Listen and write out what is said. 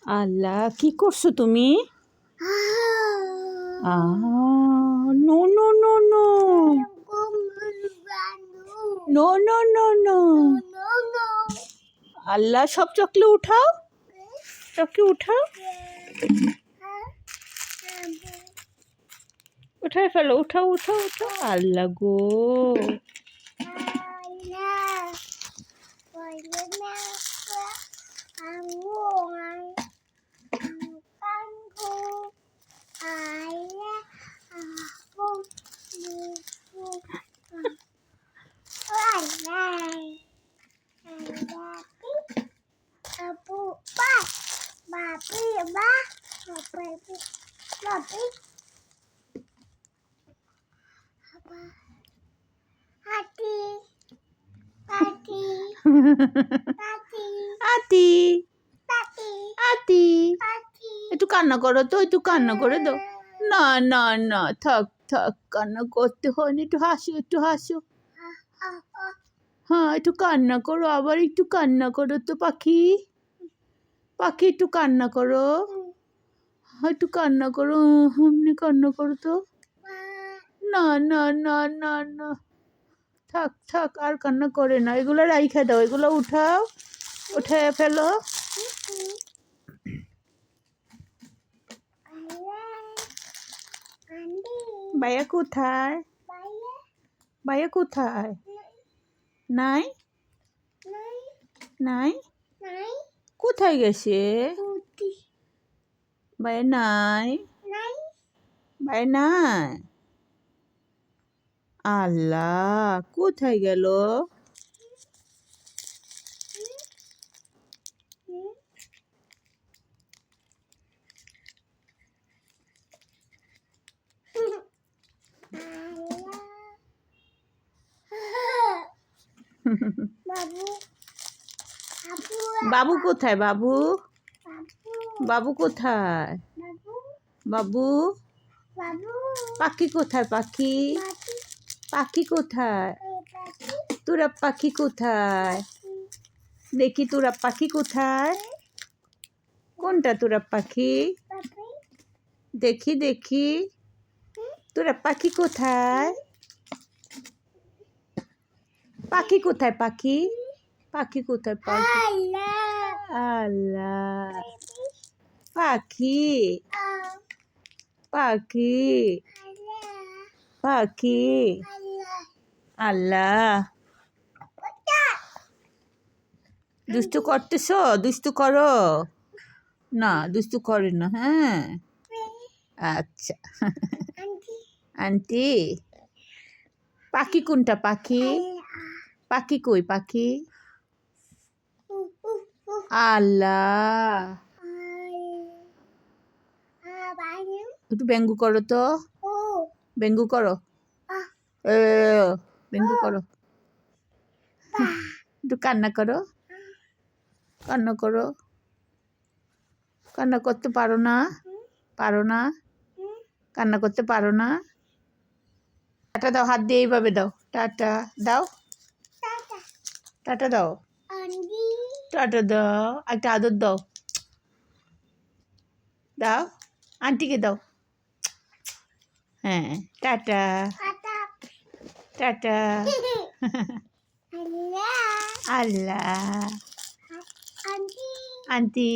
আল্লাহ, কি করছো তুমি? No no no no no no no no. আল্লাহ, সব চকলে উঠাও, চকলে উঠাও, উঠাই ফেলো, উঠাও উঠাও উঠাও। আল্লাহ গো, আতি আতি, একটু কান্না করো তো, একটু কান্না করে দাও। না না না, থাক থাক, কান্না করতে হয় না, একটু হাসো, একটু হাসো। হ্যাঁ, একটু কান্না করো, আবার একটু কান্না করো তো পাখি, পাখি একটু কান্না করো, একটু কান্না করো, এমনি কান্না করো তো। না না না না না, থাক থাক, আর কান্না করে না, এগুলো রাইখা দাও, এগুলো উঠাও, উঠায় ফেলো। ভাইয়া কোথায়? ভাইয়া কোথায়? নাই নাই, কোথায় গেছে? ভাইয়া নাই, ভাইয়া নাই। আল্লাহ, কোথায় গেল? বাবু কোথায়? বাবু, বাবু কোথায়? বাবু, পাখি কোথায়? পাখি, পাখি কোথায়? তোরা পাখি কোথায়? দেখি তোরা পাখি কোথায়? কোনটা তোরা পাখি? দেখি দেখি, তোরা পাখি কোথায়? পাখি কোথায়? পাখি, পাখি কোথায়? পাখি, আল্লাহ, পাখি, পাখি, পাখি, আল্লাহ। দুষ্টু করতেছো? দুষ্টু করো না, দুষ্টু করে না। হ্যাঁ, আচ্ছা। আন্টি, পাখি কোনটা? পাখি, পাখি কই? পাখি, আল্লাহ, একটু ব্যঙ্গ করো তো, ব্যঙ্গ করো, ব্যঙ্গ করো, একটু কান্না করো, কান্না করো, কান্না করতে পারো না? পারো না, কান্না করতে পারো না? টাটা দাও, হাত দিয়ে এইভাবে দাও, টাটা দাও, টাটা দাও, টাটা দাও, একটা আদর দাও, দাও, আন্টিকে দাও। হ্যাঁ, টাটা টাটা। আল্লাহ, আন্টি,